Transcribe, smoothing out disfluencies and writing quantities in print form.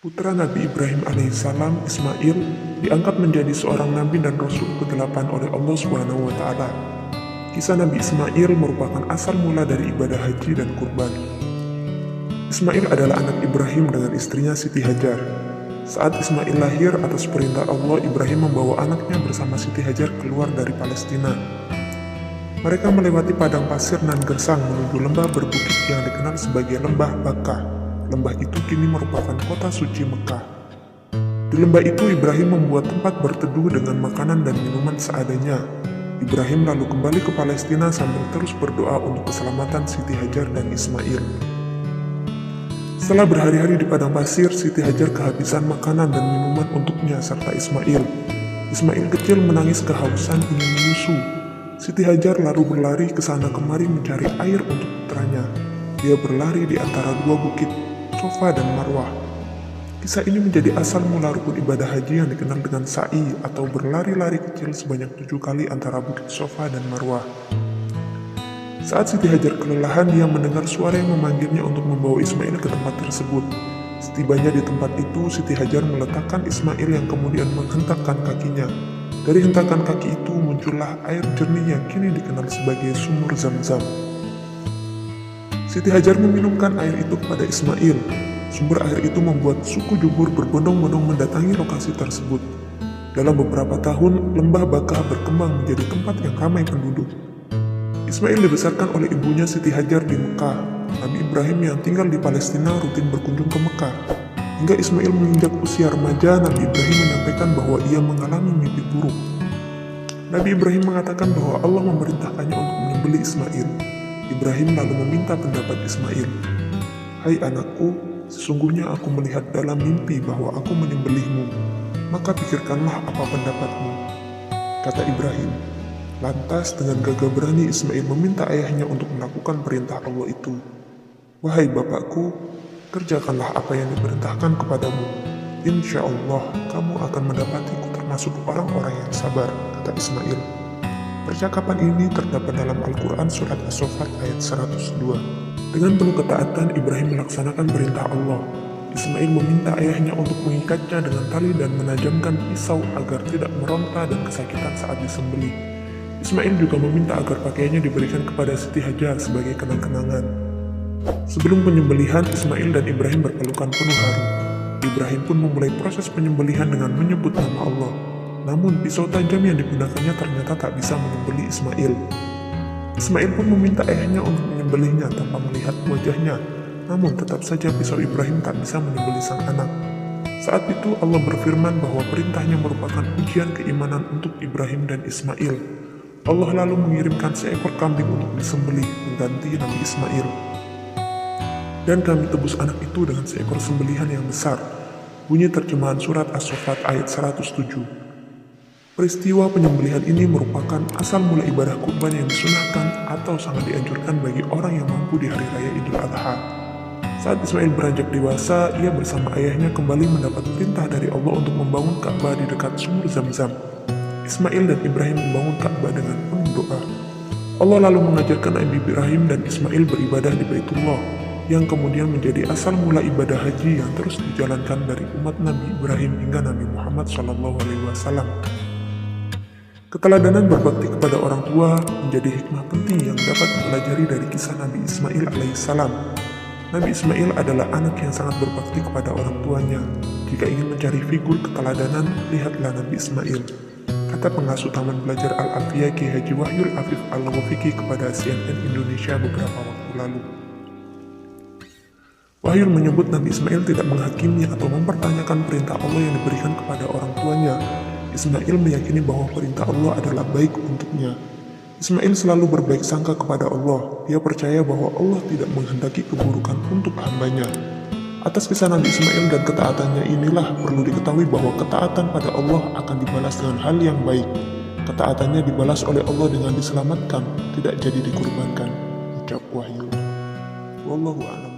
Putra Nabi Ibrahim alaihissalam, Ismail, diangkat menjadi seorang nabi dan rasul ke-8 oleh Allah Subhanahu wa Ta'ala. Kisah Nabi Ismail merupakan asal mula dari ibadah haji dan kurban. Ismail adalah anak Ibrahim dengan istrinya Siti Hajar. Saat Ismail lahir, atas perintah Allah, Ibrahim membawa anaknya bersama Siti Hajar keluar dari Palestina. Mereka melewati padang pasir nan gersang menuju lembah berbukit yang dikenal sebagai Lembah Bakah. Lembah itu kini merupakan kota suci Mekah. Di lembah itu Ibrahim membuat tempat berteduh dengan makanan dan minuman seadanya. Ibrahim lalu kembali ke Palestina sambil terus berdoa untuk keselamatan Siti Hajar dan Ismail. Setelah berhari-hari di padang pasir, Siti Hajar kehabisan makanan dan minuman untuknya serta Ismail. Ismail kecil menangis kehausan ingin menyusu. Siti Hajar lalu berlari ke sana kemari mencari air untuk putranya. Dia berlari di antara dua bukit, Safa dan Marwah. Kisah ini menjadi asal mula rukun ibadah haji yang dikenal dengan sa'i atau berlari-lari kecil sebanyak 7 kali antara bukit Safa dan Marwah. Saat Siti Hajar kelelahan, dia mendengar suara yang memanggilnya untuk membawa Ismail ke tempat tersebut. Setibanya di tempat itu, Siti Hajar meletakkan Ismail yang kemudian menghentakkan kakinya. Dari hentakan kaki itu muncullah air jernih yang kini dikenal sebagai sumur Zam-Zam. Siti Hajar meminumkan air itu kepada Ismail. Sumber air itu membuat suku Jubur berbondong-bondong mendatangi lokasi tersebut. Dalam beberapa tahun, Lembah Bakah berkembang menjadi tempat yang ramai penduduk. Ismail dibesarkan oleh ibunya Siti Hajar di Mekah. Nabi Ibrahim yang tinggal di Palestina rutin berkunjung ke Mekah. Hingga Ismail menginjak usia remaja, Nabi Ibrahim menyampaikan bahwa ia mengalami mimpi buruk. Nabi Ibrahim mengatakan bahwa Allah memerintahkannya untuk menyembelih Ismail. Ibrahim lalu meminta pendapat Ismail. "Hai anakku, sesungguhnya aku melihat dalam mimpi bahwa aku menyembelihmu. Maka pikirkanlah apa pendapatmu," kata Ibrahim. Lantas dengan gagah berani Ismail meminta ayahnya untuk melakukan perintah Allah itu. "Wahai bapakku, kerjakanlah apa yang diperintahkan kepadamu. Insya Allah kamu akan mendapatiku termasuk orang-orang yang sabar," kata Ismail. Percakapan ini terdapat dalam Al-Quran Surat As-Saffat ayat 102. Dengan penuh ketaatan, Ibrahim melaksanakan perintah Allah. Ismail meminta ayahnya untuk mengikatnya dengan tali dan menajamkan pisau agar tidak meronta dan kesakitan saat disembelih. Ismail juga meminta agar pakaiannya diberikan kepada Siti Hajar sebagai kenang-kenangan. Sebelum penyembelihan, Ismail dan Ibrahim berpelukan penuh haru. Ibrahim pun memulai proses penyembelihan dengan menyebut nama Allah. Namun pisau tajam yang digunakannya ternyata tak bisa menyembelih Ismail. Ismail pun meminta ayahnya untuk menyembelihnya tanpa melihat wajahnya. Namun tetap saja pisau Ibrahim tak bisa menyembelih sang anak. Saat itu Allah berfirman bahwa perintahnya merupakan ujian keimanan untuk Ibrahim dan Ismail. Allah lalu mengirimkan seekor kambing untuk disembelih mengganti Nabi Ismail. "Dan kami tebus anak itu dengan seekor sembelihan yang besar." Bunyi terjemahan surat As-Saffat ayat 107. Peristiwa penyembelihan ini merupakan asal mula ibadah kurban yang disunahkan atau sangat dianjurkan bagi orang yang mampu di hari raya Idul Adha. Saat Ismail beranjak dewasa, ia bersama ayahnya kembali mendapat perintah dari Allah untuk membangun Ka'bah di dekat sumur Zam-Zam. Ismail dan Ibrahim membangun Ka'bah dengan penuh doa. Allah lalu mengajarkan Nabi Ibrahim dan Ismail beribadah di Baitullah, yang kemudian menjadi asal mula ibadah haji yang terus dijalankan dari umat Nabi Ibrahim hingga Nabi Muhammad SAW. Keteladanan berbakti kepada orang tua menjadi hikmah penting yang dapat dipelajari dari kisah Nabi Ismail alaihissalam. Nabi Ismail adalah anak yang sangat berbakti kepada orang tuanya. Jika ingin mencari figur keteladanan, lihatlah Nabi Ismail, kata pengasuh Taman Belajar Al-Afiyah Ki Haji Wahyul Afif Al-Wafiqi kepada CNN Indonesia beberapa waktu lalu. Wahyul menyebut Nabi Ismail tidak menghakimi atau mempertanyakan perintah Allah yang diberikan kepada orang tuanya. Ismail meyakini bahwa perintah Allah adalah baik untuknya. Ismail selalu berbaik sangka kepada Allah. Dia percaya bahwa Allah tidak menghendaki keburukan untuk hambanya. Atas kisah Nabi Ismail dan ketaatannya inilah perlu diketahui bahwa ketaatan pada Allah akan dibalas dengan hal yang baik. Ketaatannya dibalas oleh Allah dengan diselamatkan, tidak jadi dikurbankan. Ucap Wahyu. Wallahu a'lam.